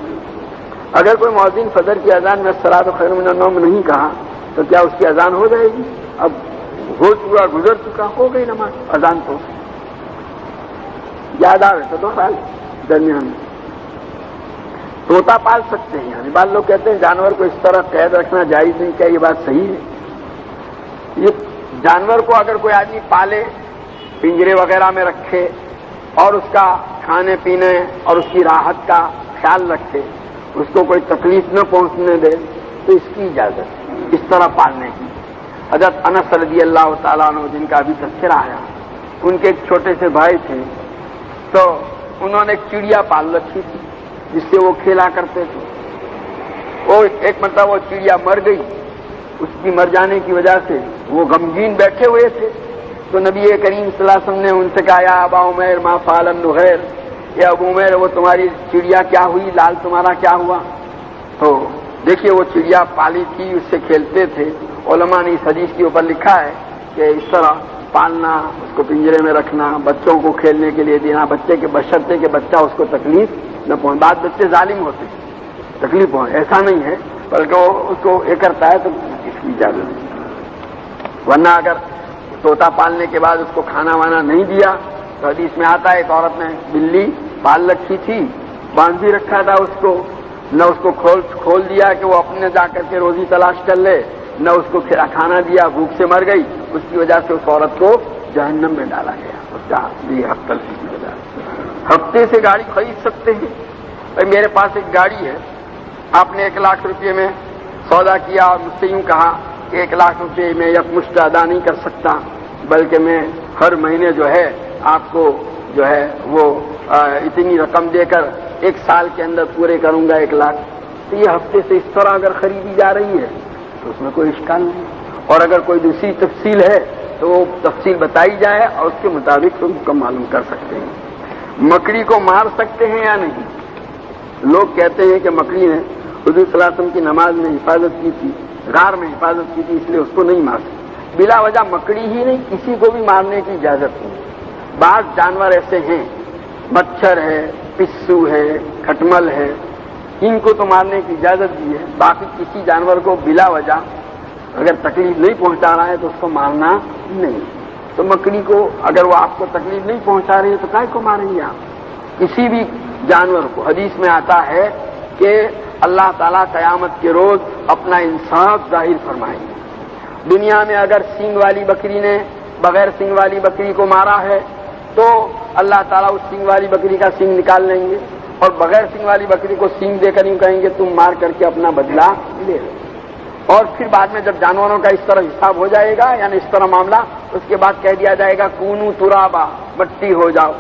اگر کوئی مؤذن فجر کی اذان میں الصلاۃ خیر من النوم نہیں کہا تو کیا اس کی اذان ہو جائے گی؟ اب ہو چکا، گزر چکا، ہو گئی نماز. اذان تو یاد آئے تو 2 سال درمیان میں طوطا پال سکتے ہیں. یعنی بعض لوگ کہتے ہیں جانور کو اس طرح قید رکھنا جائز نہیں. کیا یہ بات صحیح ہے؟ یہ جانور کو اگر کوئی آدمی پالے، پنجرے وغیرہ میں رکھے اور اس کا کھانے پینے اور اس کی راحت کا خیال رکھے، اس کو کوئی تکلیف نہ پہنچنے دے، تو اس کی اجازت ہے اس طرح پالنے کی. حضرت انس رضی اللہ تعالیٰ عنہ جن کا ابھی تذکرہ آیا، ان کے ایک چھوٹے سے بھائی تھے تو انہوں نے ایک چڑیا پال رکھی تھی جس سے وہ کھیلا کرتے تھے. وہ ایک مرتبہ وہ چڑیا مر گئی. اس کی مر جانے کی وجہ سے وہ غمگین بیٹھے ہوئے تھے تو نبی کریم صلی اللہ علیہ وسلم نے ان سے کہا یا ابا عمیر ما فعل النغیر، یا ابو عمیر وہ تمہاری چڑیا کیا ہوئی، لال تمہارا کیا ہوا؟ تو دیکھیے وہ چڑیا پالی تھی، اس سے کھیلتے تھے. علماء نے اس حدیث کے اوپر لکھا ہے کہ اس طرح پالنا، اس کو پنجرے میں رکھنا، بچوں کو کھیلنے کے لیے دینا، بچے کے بشرطے کہ بچہ اس کو تکلیف نہ پہنچے. بعض بچے ظالم ہوتے ہیں، تکلیف پہنچے، ایسا نہیں ہے، بلکہ وہ اس کو یہ کرتا ہے تو اس کی اجازت ہے. ورنہ اگر طوطا پالنے کے بعد اس کو کھانا وانا نہیں دیا تو حدیث میں آتا ہے ایک عورت نے بلی پال رکھی تھی، باندھ بھی رکھا تھا اس کو، نہ اس کو کھول دیا کہ وہ اپنے جا کر کے روزی تلاش کر لے، نہ اس کو کھانا دیا، بھوک سے مر گئی. اس کی وجہ سے اس عورت کو جہنم میں ڈالا گیا. اس کا یہ حق تلفی کی وجہ سے. ہفتے سے گاڑی خرید سکتے ہیں. بھائی میرے پاس ایک گاڑی ہے، آپ نے 1 لاکھ روپے میں سودا کیا اور مجھ سے یوں کہا کہ 1 لاکھ روپے میں یکمشت ادا نہیں کر سکتا، بلکہ میں ہر مہینے جو ہے آپ کو جو ہے وہ اتنی رقم دے کر 1 سال کے اندر پورے کروں گا 1 لاکھ. تو یہ ہفتے سے اس طرح اگر خریدی جا رہی ہے تو اس میں کوئی اشکال نہیں. اور اگر کوئی دوسری تفصیل ہے تو وہ تفصیل بتائی جائے اور اس کے مطابق تم کو معلوم کر سکتے ہیں. مکڑی کو مار سکتے ہیں یا نہیں؟ لوگ کہتے ہیں کہ مکڑی نے حضور صلی اللہ علیہ وسلم کی نماز میں حفاظت کی تھی، غار میں حفاظت کی تھی، اس لیے اس کو نہیں مار سکتے. بلا وجہ مکڑی ہی نہیں، کسی کو بھی مارنے کی اجازت نہیں. بعض جانور ایسے ہیں، مچھر ہے، پسو ہے، کھٹمل ہے، ان کو تو مارنے کی اجازت دی ہے. باقی کسی جانور کو بلا وجہ اگر تکلیف نہیں پہنچا رہا ہے تو اس کو مارنا نہیں. تو مکڑی کو اگر وہ آپ کو تکلیف نہیں پہنچا رہی ہے تو کائے کو ماریں گے آپ؟ کسی بھی جانور کو حدیث میں آتا ہے کہ اللہ تعالیٰ قیامت کے روز اپنا انصاف ظاہر فرمائیں گے. دنیا میں اگر سینگ والی بکری نے بغیر سینگ والی بکری کو مارا ہے تو اللہ تعالیٰ اس سینگ والی بکری کا سینگ نکال لیں گے اور بغیر سینگ والی بکری کو سینگ دے کر یوں کہیں گے تم مار کر کے اپنا بدلہ لے لو. اور پھر بعد میں جب جانوروں کا اس طرح حساب ہو جائے گا، یعنی اس طرح معاملہ، اس کے بعد کہہ دیا جائے گا کونو ترابا، مٹی ہو جاؤ.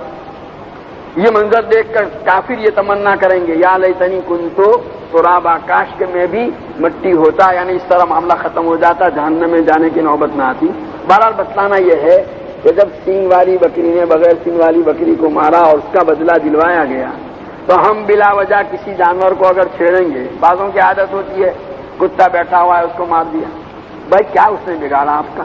یہ منظر دیکھ کر کافر یہ تمنا کریں گے یا لیتنی کنتو ترابا، کاش کہ میں بھی مٹی ہوتا. یعنی اس طرح معاملہ ختم ہو جاتا، جہنم میں جانے کی نوبت نہ آتی. بہرحال بتلانا یہ ہے کہ جب سینگ والی بکری نے بغیر سینگ والی بکری کو مارا اور اس کا بدلہ دلوایا گیا تو ہم بلا وجہ کسی جانور کو اگر چھیڑیں گے، بعضوں کی عادت ہوتی ہے کتا بیٹھا ہوا ہے اس کو مار دیا، بھائی کیا اس نے بگاڑا آپ کا؟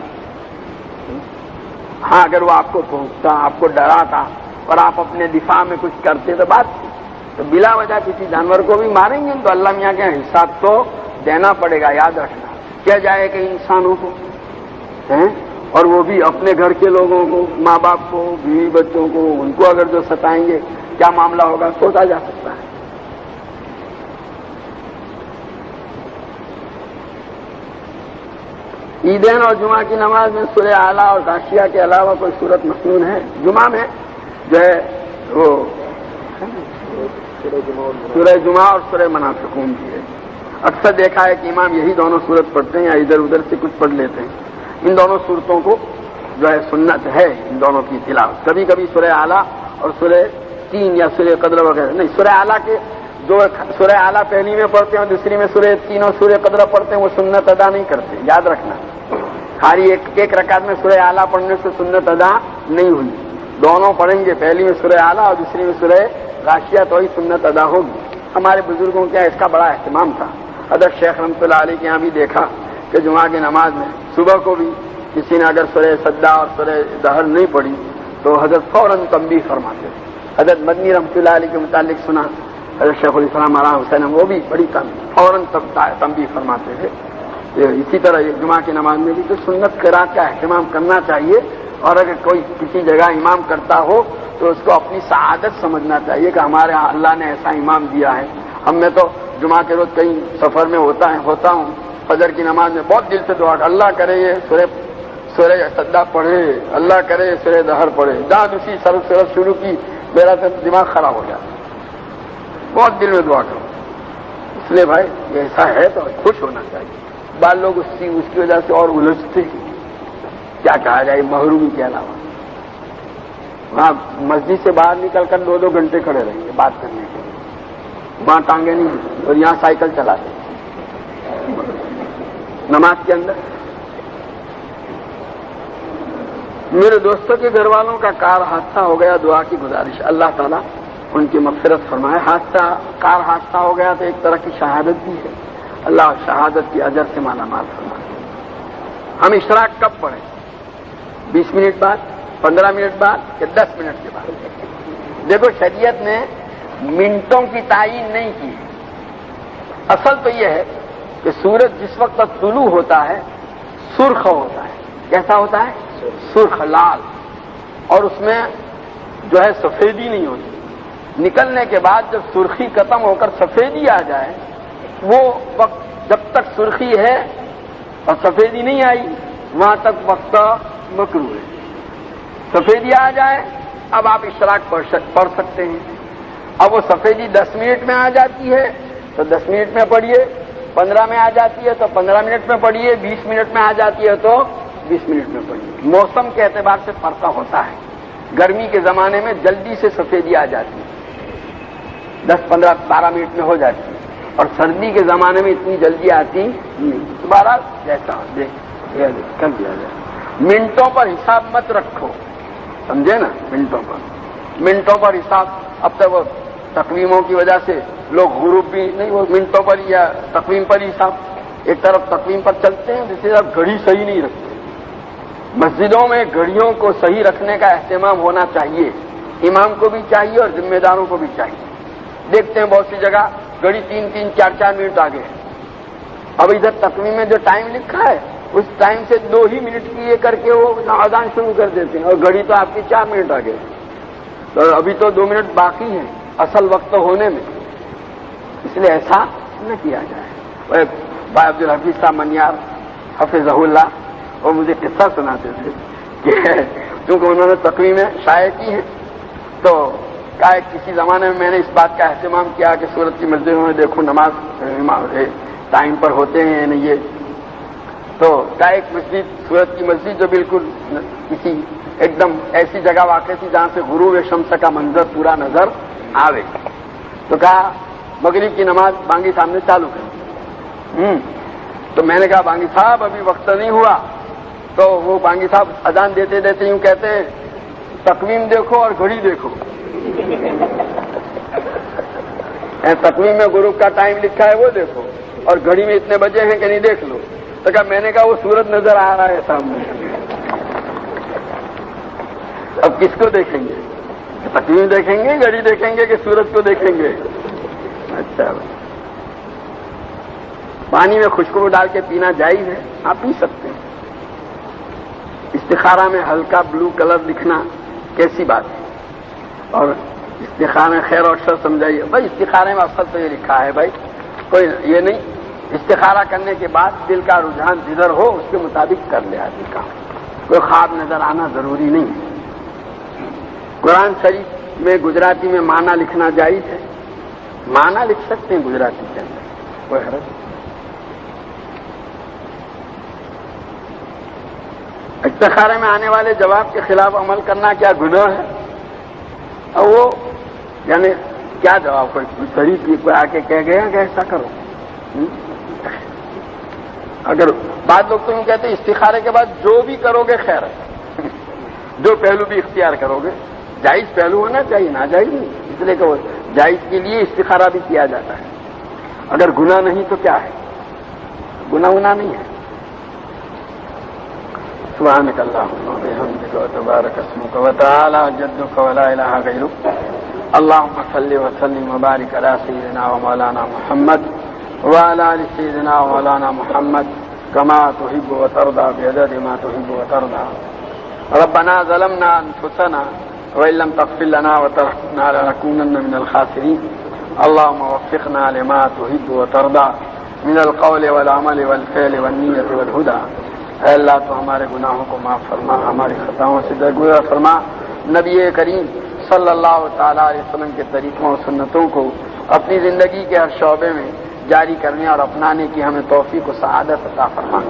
ہاں اگر وہ آپ کو پہنچتا، آپ کو ڈراتا اور آپ اپنے دفاع میں کچھ کرتے تو بات تھی، تو بلا وجہ کسی جانور کو بھی ماریں گے تو اللہ میاں کے حساب تو دینا پڑے گا، یاد رکھنا۔ کیا جائے کہ انسانوں کو اور وہ بھی اپنے گھر کے لوگوں کو، ماں باپ کو، بیوی بچوں کو، ان کو اگر جو ستائیں گے کیا معاملہ ہوگا سوچا جا سکتا ہے۔ عیدین اور جمعہ کی نماز میں سورہ اعلیٰ اور غاشیہ کے علاوہ کوئی صورت مسنون ہے؟ جمعہ میں جو ہے وہ سورہ جمعہ اور سورہ منافقون کی ہے۔ اکثر دیکھا ہے کہ امام یہی دونوں صورت پڑھتے ہیں یا ادھر ادھر سے کچھ پڑھ لیتے ہیں۔ ان دونوں صورتوں کو جو ہے سنت ہے ان دونوں کی تلاوت۔ کبھی کبھی سورہ اعلیٰ اور سورہ 3 یا سورہ قدر وغیرہ نہیں، سورہ اعلیٰ کے جو سورہ اعلیٰ پہلی میں پڑھتے ہیں اور دوسری میں سورہ 3 اور سورہ قدر پڑھتے ہیں وہ سنت ادا نہیں کرتے، یاد رکھنا۔ خالی ایک رکعت میں سورہ اعلیٰ پڑھنے سے سنت ادا نہیں ہوئی، دونوں پڑھیں گے، پہلی میں سورہ اعلیٰ اور دوسری میں سورہ غاشیہ، تو ہی سنت ادا ہوگی۔ ہمارے بزرگوں کا اس کا بڑا اہتمام تھا۔ حضرت شیخ رحمۃ اللہ علیہ کے یہاں بھی دیکھا کہ جمعہ کی نماز میں صبح کو بھی کسی نے اگر سورہ سجدہ اور سورہ دہر نہیں پڑھی تو حضرت فوراً تنبیہ فرماتے تھے۔ حضرت مدنی رحمۃ اللہ علیہ کے متعلق سنا، حضرت شیخ الاسلام مولانا حسین وہ بھی بڑی فوراً تنبیہ فرماتے تھے۔ اسی طرح جمعہ کی نماز میں بھی تو سنت قرات کا اہتمام کرنا چاہیے، اور اگر کوئی کسی جگہ امام کرتا ہو تو اس کو اپنی سعادت سمجھنا چاہیے کہ ہمارے ہاں اللہ نے ایسا امام دیا ہے۔ ہم میں تو جمعہ کے روز کئی سفر میں ہوتا ہوں، فجر کی نماز میں بہت دل سے دعا کہ اللہ کرے یہ سورہ سجدہ پڑھے، اللہ کرے سورہ دہر پڑھے، جہاں دوسری سرف شروع کی میرا تو دماغ خراب ہو گیا، بہت دل میں دعا کروں۔ اس لیے بھائی ایسا ہے تو خوش ہونا چاہیے۔ بعض لوگ اس کی وجہ سے اور الجھتے ہیں، کیا کہا جائے محرومی کے علاوہ۔ وہاں مسجد سے باہر نکل کر 2 گھنٹے کھڑے رہیں گے بات کرنے کے لیے، وہاں ٹانگیں نہیں اور یہاں سائیکل چلاتے نماز کے اندر۔ میرے دوستوں کے گھر والوں کا کار حادثہ ہو گیا، دعا کی گزارش، اللہ تعالیٰ ان کی مغفرت فرمائے۔ کار حادثہ ہو گیا تو ایک طرح کی شہادت بھی ہے، اللہ شہادت کی اجر سے مالا مال فرمائے۔ ہم اشراق کب پڑھیں؟ 20 منٹ بعد، 15 منٹ بعد یا 10 منٹ کے بعد؟ دیکھو شریعت نے منٹوں کی تعین نہیں کی، اصل تو یہ ہے کہ سورج جس وقت تک طلوع ہوتا ہے سرخ ہوتا ہے، کیسا ہوتا ہے؟ سرخ لال، اور اس میں جو ہے سفیدی نہیں ہوتی۔ نکلنے کے بعد جب سرخی ختم ہو کر سفیدی آ جائے، وہ وقت جب تک سرخی ہے اور سفیدی نہیں آئی وہاں تک وقت مکروہ ہے۔ سفیدی آ جائے اب آپ اشراق پڑھ سکتے ہیں۔ اب وہ سفیدی 10 منٹ میں آ جاتی ہے تو 10 منٹ میں پڑھیے، 15 میں آ جاتی ہے تو 15 منٹ میں پڑھیے، 20 منٹ میں آ جاتی ہے تو 20 منٹ میں پڑھیے۔ موسم کے اعتبار سے فرق ہوتا ہے، گرمی کے زمانے میں جلدی سے سفیدی آ جاتی ہے، 10 15 12 منٹ میں ہو جاتی ہے، اور سردی کے زمانے میں اتنی جلدی آتی نہیں۔ دوبارہ جیسا کر دیا جائے، منٹوں پر حساب مت رکھو، سمجھے نا؟ منٹوں پر حساب، اب تک وہ تقویموں کی وجہ سے لوگ غروب بھی نہیں، وہ منٹوں پر یا تقویم پر حساب، ایک طرف تقویم پر چلتے ہیں دوسری طرف گھڑی صحیح نہیں رکھتے۔ مسجدوں میں گھڑیوں کو صحیح رکھنے کا اہتمام ہونا چاہیے، امام کو بھی چاہیے اور ذمہ داروں کو بھی چاہیے۔ دیکھتے ہیں بہت سی جگہ گھڑی 3 4 منٹ آگے ہے، اب ادھر تقویم میں جو ٹائم لکھا ہے اس ٹائم سے 2 ہی منٹ کی یہ کر کے وہ اذان شروع کر دیتے ہیں، اور گھڑی تو آپ کی 4 منٹ آگے ہے، تو ابھی تو 2 منٹ باقی ہیں اصل وقت ہونے میں، اس لیے ایسا نہ کیا جائے۔ بھائی عبدالحفیظ صاحب منیار حفظہ اللہ وہ مجھے قصہ سناتے تھے کہ کیونکہ انہوں نے تقویمیں شائع کی ہیں تو کہا کسی زمانے میں میں نے اس بات کا اہتمام کیا کہ سورت کی مسجدوں میں دیکھو نماز ٹائم پر ہوتے ہیں یا نہیں، یہ تو کیا ایک مسجد سورت کی مسجد جو بالکل کسی ایک دم ایسی جگہ واقع تھی جہاں سے غروب شمس کا منظر پورا نظر آوے، تو کہا مغرب کی نماز بانگی صاحب نے چالو کر، تو میں نے کہا بانگی صاحب ابھی وقت نہیں ہوا، تو وہ بانگی صاحب اذان دیتے دیتے یوں کہتے ہیں تقویم دیکھو اور گھڑی دیکھو۔ تقویم میں غروب کا ٹائم لکھا ہے وہ دیکھو، اور گھڑی میں اتنے بجے ہیں کہ نہیں دیکھ لو۔ تو کہا میں نے کہا وہ سورج نظر آ رہا ہے سامنے، اب کس کو دیکھیں گے؟ تقویم دیکھیں گے، گھڑی دیکھیں گے کہ سورج کو دیکھیں گے؟ اچھا، پانی میں خوشبو ڈال کے پینا جائز ہے، آپ پی سکتے ہیں۔ استخارہ میں ہلکا بلو کلر لکھنا کیسی بات ہے؟ اور استخارہ میں خیر اور شر سمجھائیے بھائی، استخارے میں اصل تو یہ لکھا ہے بھائی، کوئی یہ نہیں، استخارہ کرنے کے بعد دل کا رجحان جدھر ہو اس کے مطابق کر لے آدمی کا، کوئی خواب نظر آنا ضروری نہیں ہے۔ قرآن شریف میں گجراتی میں معنی لکھنا جائز ہے، معنی لکھ سکتے ہیں گجراتی کے اندر، کوئی حرج نہیں۔ استخارے میں آنے والے جواب کے خلاف عمل کرنا کیا گناہ ہے؟ اور وہ یعنی کیا جواب؟ کوئی شریف کی کوئی آ کے کہہ گیا کہ ایسا کرو؟ اگر بعض لوگ تو یوں کہتے ہیں استخارے کے بعد جو بھی کرو گے خیر ہے، جو پہلو بھی اختیار کرو گے، جائز پہلو ہونا چاہیے، ناجائز نہیں، اس لیے کہ وہ جائز کے لیے استخارہ بھی کیا جاتا ہے۔ اگر گناہ نہیں تو کیا ہے؟ گناہ نہیں ہے۔ سبحانك اللهم وبحمدك وتبارك اسمك وتعالى جدك ولا اله غيرك اللهم صل وسلم وبارك على سيدنا ومولانا محمد وعلى ال سيدنا ومولانا محمد كما تحب وترضى بعدد ما تحب وترضى ربنا ظلمنا انفسنا وان لم تغفر لنا وترحمنا لنكونن من الخاسرين اللهم وفقنا لما تحب وترضى من القول والعمل والفعل والنية والهدى۔ اے اللہ تو ہمارے گناہوں کو معاف فرما، ہماری خطاؤں سے درگزر فرما، نبی کریم صلی اللہ تعالیٰ علیہ وسلم کے طریقوں اور سنتوں کو اپنی زندگی کے ہر شعبے میں جاری کرنے اور اپنانے کی ہمیں توفیق و سعادت عطا فرما۔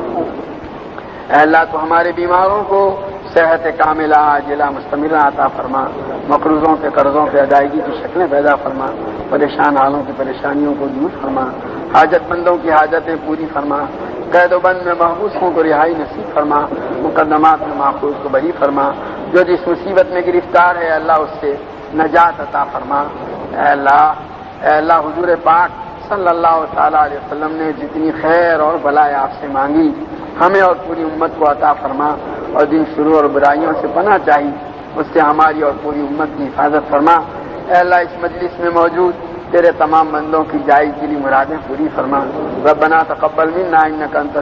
اے اللہ تو ہمارے بیماروں کو صحت کاملہ عاجلہ مستمرہ عطا فرما، مقروضوں کے قرضوں کے ادائیگی کی شکلیں پیدا فرما، پریشان حالوں کی پریشانیوں کو دور فرما، حاجت مندوں کی حاجتیں پوری فرما، قید و بند میں محبوسوں کو رہائی نصیب فرما، مقدمات میں محفوظ کو بری فرما، جو جس مصیبت میں گرفتار ہے اللہ اس سے نجات عطا فرما۔ اے اللہ حضور پاک صلی اللہ تعالیٰ علیہ وسلم نے جتنی خیر اور بھلائی آپ سے مانگی ہمیں اور پوری امت کو عطا فرما، اور جن شرور اور برائیوں سے پناہ چاہی اس سے ہماری اور پوری امت کی حفاظت فرما۔ اے اللہ اس مجلس میں موجود تیرے تمام بندوں کی جائز دلی مرادیں پوری فرما۔ ربنا تقبل منا انک انت